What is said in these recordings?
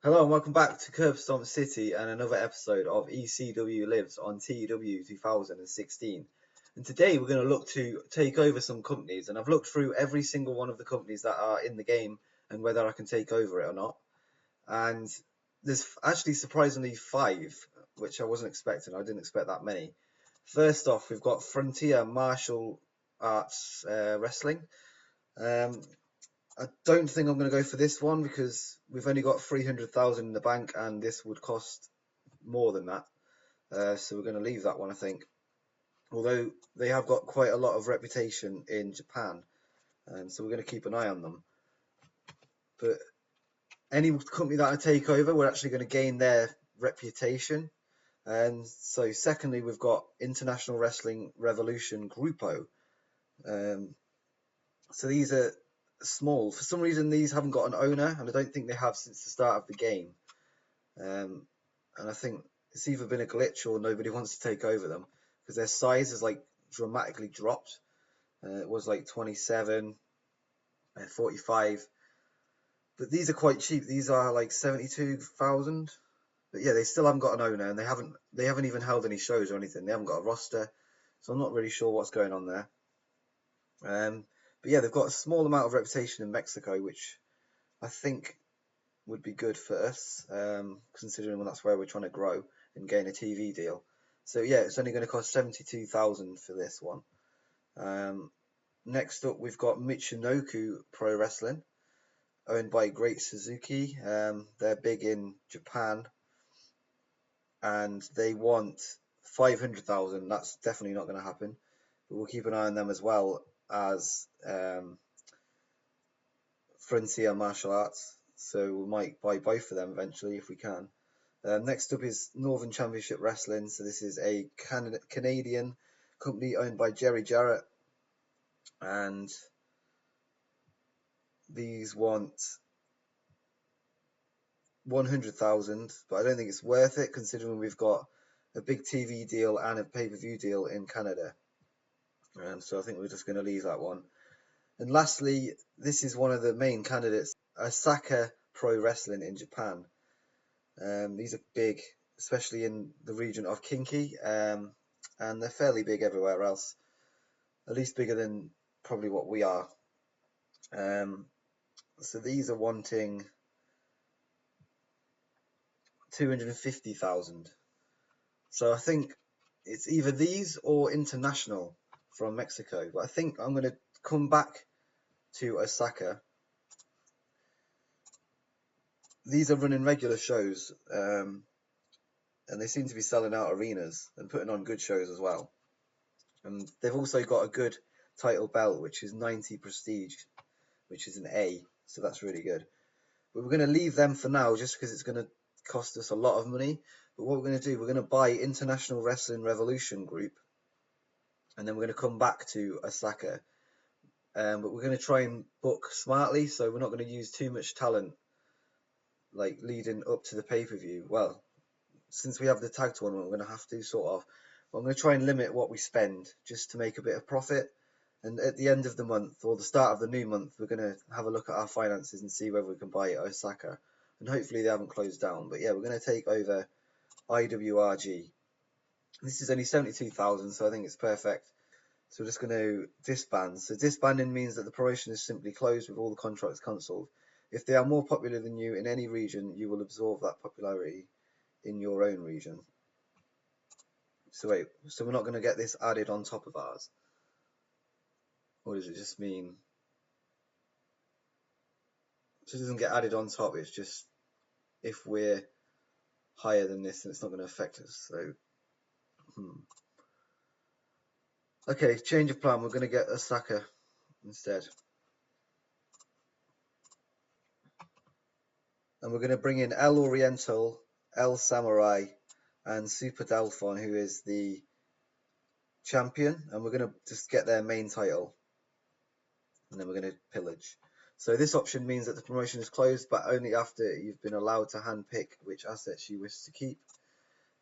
Hello and welcome back to Curb Stomp City and another episode of ECW Lives on TEW 2016. And today we're going to look to take over some companies, and I've looked through every single one of the companies that are in the game and whether I can take over it or not. And there's actually surprisingly 5, which I wasn't expecting. I didn't expect that many. First off, we've got Frontier Martial Arts Wrestling. I don't think I'm going to go for this one because we've only got 300,000 in the bank and this would cost more than that. So we're going to leave that one, I think. Although they have got quite a lot of reputation in Japan, so we're going to keep an eye on them. But any company that I take over, we're actually going to gain their reputation. And so secondly, we've got International Wrestling Revolution Grupo. So these are small. For some reason, these haven't got an owner, and I don't think they have since the start of the game. And I think it's either been a glitch or nobody wants to take over them because their size has like dramatically dropped. It was like 27, 45, but these are quite cheap. These are like 72,000. But yeah, they still haven't got an owner, and they haven't even held any shows or anything. They haven't got a roster, so I'm not really sure what's going on there. But yeah, they've got a small amount of reputation in Mexico, which I think would be good for us, considering that's where we're trying to grow and gain a TV deal. So yeah, it's only going to cost 72,000 for this one. Next up, we've got Michinoku Pro Wrestling, owned by Great Suzuki. They're big in Japan, and they want 500,000. That's definitely not going to happen. But we'll keep an eye on them as well as Frontier Martial Arts. So we might buy both of them eventually if we can. Next up is Northern Championship Wrestling. So this is a Canadian company owned by Jerry Jarrett, and these want 100,000, but I don't think it's worth it considering we've got a big TV deal and a pay-per-view deal in Canada. So I think we're just going to leave that one. And lastly, this is one of the main candidates, Osaka Pro Wrestling in Japan. These are big, especially in the region of Kinki, and they're fairly big everywhere else, at least bigger than probably what we are. So these are wanting 250,000. So I think it's either these or International from Mexico. But I think I'm going to come back to Osaka. These are running regular shows, and they seem to be selling out arenas and putting on good shows as well. And they've also got a good title belt, which is 90 prestige, which is an A, so that's really good. But we're going to leave them for now just because it's going to cost us a lot of money. But what we're going to do, we're going to buy International Wrestling Revolution Group, and then we're going to come back to Osaka. But we're going to try and book smartly, so we're not going to use too much talent like leading up to the pay-per-view. Well, since we have the tag tournament, we're going to have to sort of. But I'm going to try and limit what we spend just to make a bit of profit. And at the end of the month or the start of the new month, we're going to have a look at our finances and see whether we can buy Osaka. And hopefully they haven't closed down. But yeah, we're going to take over IWRG. This is only 72,000, so I think it's perfect. So we're just going to disband. So disbanding means that the promotion is simply closed with all the contracts cancelled. If they are more popular than you in any region, you will absorb that popularity in your own region. So wait, so we're not going to get this added on top of ours? Or does it just mean it doesn't get added on top? It's just if we're higher than this, then it's not going to affect us. So, okay, change of plan. We're going to get Osaka instead, and we're going to bring in El Oriental, El Samurai, and Super Delphon, who is the champion, and we're going to just get their main title, and then we're going to pillage. So this option means that the promotion is closed, but only after you've been allowed to handpick which assets you wish to keep,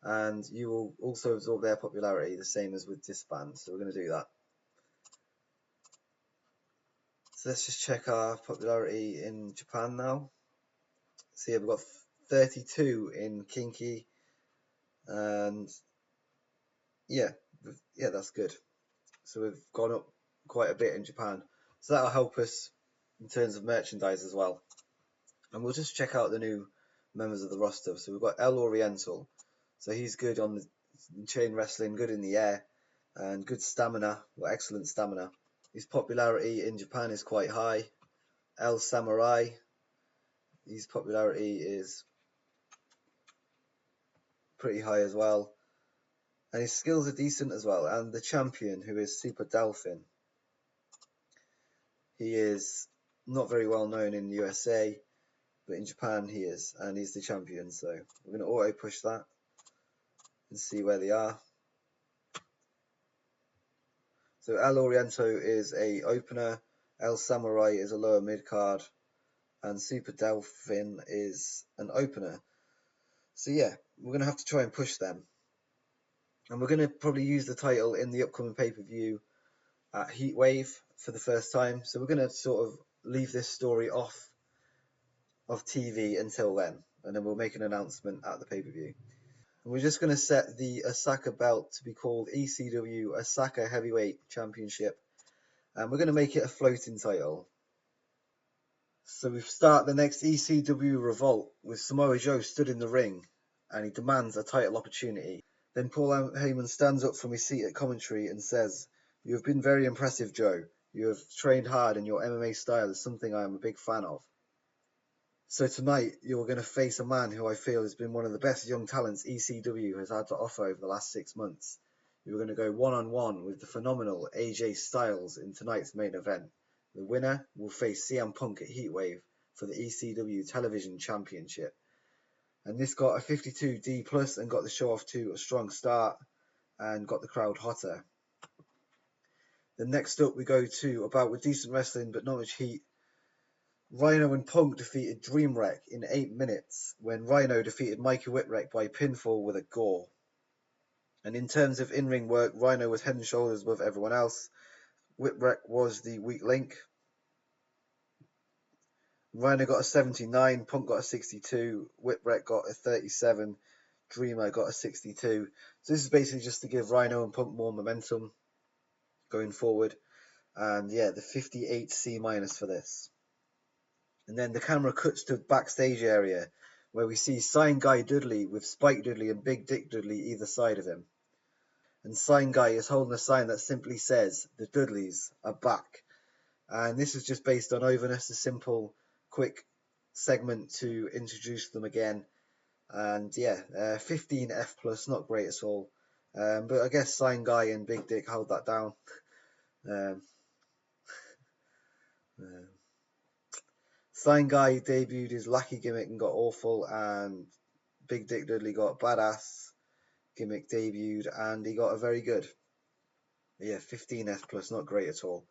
and you will also absorb their popularity, the same as with disband. So we're going to do that. So let's just check our popularity in Japan now. So yeah, we've got 32 in Kinky, and yeah, that's good. So we've gone up quite a bit in Japan. So that'll help us in terms of merchandise as well. And we'll just check out the new members of the roster. So we've got El Oriental. So he's good on the chain wrestling, good in the air, and good stamina, well, excellent stamina. His popularity in Japan is quite high. El Samurai, his popularity is pretty high as well. And his skills are decent as well. And the champion, who is Super Delphin, he is not very well known in the USA, but in Japan he is, and he's the champion. So we're going to auto push that and see where they are. So El Oriento is a opener, El Samurai is a lower mid card, and Super Delphin is an opener. So yeah, we're going to have to try and push them. And we're going to probably use the title in the upcoming pay-per-view at Heatwave for the first time. So we're going to sort of leave this story off of TV until then, and then we'll make an announcement at the pay-per-view. And we're just going to set the Osaka belt to be called ECW Osaka Heavyweight Championship, and we're going to make it a floating title. So we start the next ECW revolt with Samoa Joe stood in the ring, and he demands a title opportunity. Then Paul Heyman stands up from his seat at commentary and says, "You have been very impressive, Joe. You have trained hard, and your MMA style is something I am a big fan of. So tonight, you're going to face a man who I feel has been one of the best young talents ECW has had to offer over the last 6 months. You're going to go one-on-one with the phenomenal AJ Styles in tonight's main event. The winner will face CM Punk at Heatwave for the ECW Television Championship." And this got a 52D plus and got the show off to a strong start and got the crowd hotter. Then next up, we go to a bout with decent wrestling but not much heat. Rhino and Punk defeated Dreamwreck in 8 minutes when Rhino defeated Mikey Whipwreck by pinfall with a gore. And in terms of in-ring work, Rhino was head and shoulders above everyone else. Whipwreck was the weak link. Rhino got a 79, Punk got a 62, Whipwreck got a 37, Dreamer got a 62. So this is basically just to give Rhino and Punk more momentum going forward. And yeah, the 58C minus for this. And then the camera cuts to the backstage area where we see Sign Guy Dudley with Spike Dudley and Big Dick Dudley either side of him. And Sign Guy is holding a sign that simply says, "The Dudleys are back." And this is just based on overness, a simple, quick segment to introduce them again. And yeah, 15F plus, not great at all. But I guess Sign Guy and Big Dick held that down. Sign Guy debuted his lackey gimmick and got awful, and Big Dick Dudley got badass gimmick debuted and he got a very good. Yeah, 15F plus, not great at all.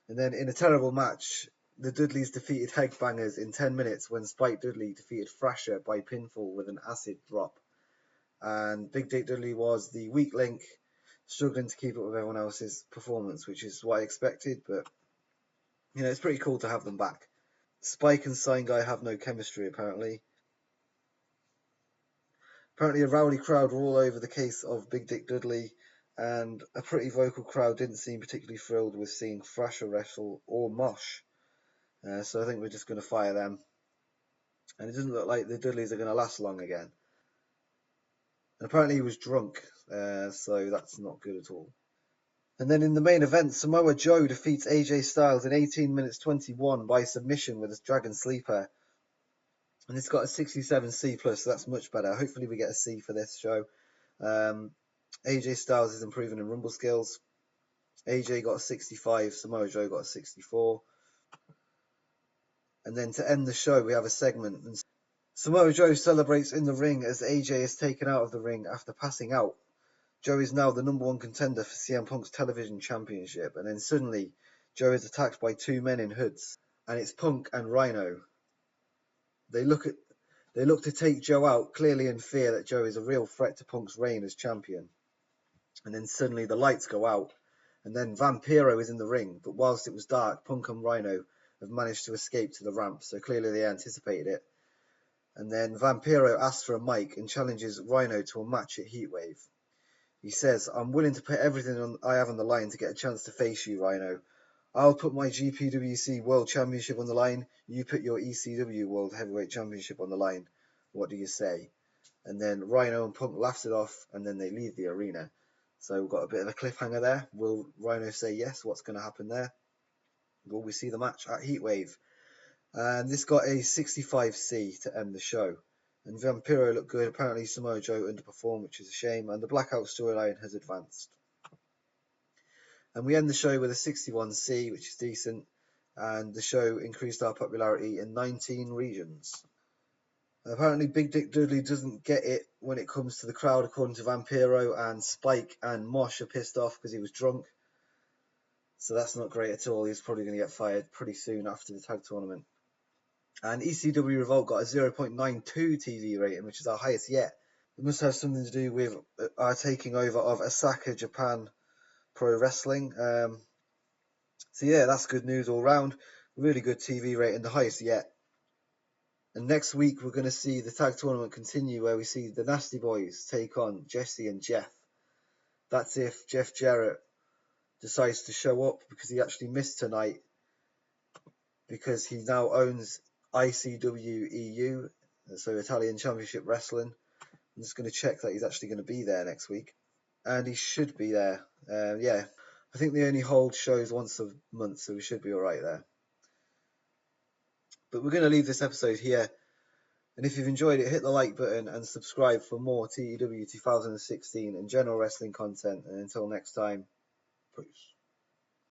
And then in a terrible match, the Dudleys defeated Headbangers in 10 minutes when Spike Dudley defeated Thrasher by pinfall with an acid drop. And Big Dick Dudley was the weak link, struggling to keep up with everyone else's performance, which is what I expected, but you know, it's pretty cool to have them back. Spike and Sign Guy have no chemistry, apparently. Apparently, a rowdy crowd were all over the case of Big Dick Dudley, and a pretty vocal crowd didn't seem particularly thrilled with seeing Thrasher wrestle or Mosh. So I think we're just going to fire them. And it doesn't look like the Dudleys are going to last long again. And apparently he was drunk, so that's not good at all. And then in the main event, Samoa Joe defeats AJ Styles in 18 minutes 21 by submission with a Dragon Sleeper. And it's got a 67C plus, so that's much better. Hopefully we get a C for this show. AJ Styles is improving in rumble skills. AJ got a 65, Samoa Joe got a 64. And then to end the show, we have a segment. And Samoa Joe celebrates in the ring as AJ is taken out of the ring after passing out. Joe is now the #1 contender for CM Punk's television championship. And then suddenly, Joe is attacked by 2 men in hoods. And it's Punk and Rhino. They look to take Joe out, clearly in fear that Joe is a real threat to Punk's reign as champion. And then suddenly the lights go out. And then Vampiro is in the ring. But whilst it was dark, Punk and Rhino have managed to escape to the ramp. So clearly they anticipated it. And then Vampiro asks for a mic and challenges Rhino to a match at Heatwave. He says, "I'm willing to put everything I have on the line to get a chance to face you, Rhino. I'll put my GPWC World Championship on the line. You put your ECW World Heavyweight Championship on the line. What do you say?" And then Rhino and Punk laughs it off, and then they leave the arena. So we've got a bit of a cliffhanger there. Will Rhino say yes? What's going to happen there? Will we see the match at Heatwave? And this got a 65C to end the show. And Vampiro looked good. Apparently Samoa Joe underperformed, which is a shame. And the Blackout storyline has advanced. And we end the show with a 61C, which is decent. And the show increased our popularity in 19 regions. Apparently Big Dick Dudley doesn't get it when it comes to the crowd, according to Vampiro, and Spike and Mosh are pissed off because he was drunk. So that's not great at all. He's probably going to get fired pretty soon after the tag tournament. And ECW Revolt got a 0.92 TV rating, which is our highest yet. It must have something to do with our taking over of Osaka, Japan Pro Wrestling. So yeah, that's good news all round. Really good TV rating, the highest yet. And next week we're going to see the tag tournament continue, where we see the Nasty Boys take on Jesse and Jeff. That's if Jeff Jarrett decides to show up, because he actually missed tonight because he now owns ICW EU, so Italian Championship Wrestling. I'm just going to check that he's actually going to be there next week, and he should be there. Yeah, I think they only hold shows once a month, so we should be all right there. But we're going to leave this episode here. And if you've enjoyed it, hit the like button and subscribe for more TEW 2016 and general wrestling content. And until next time, peace.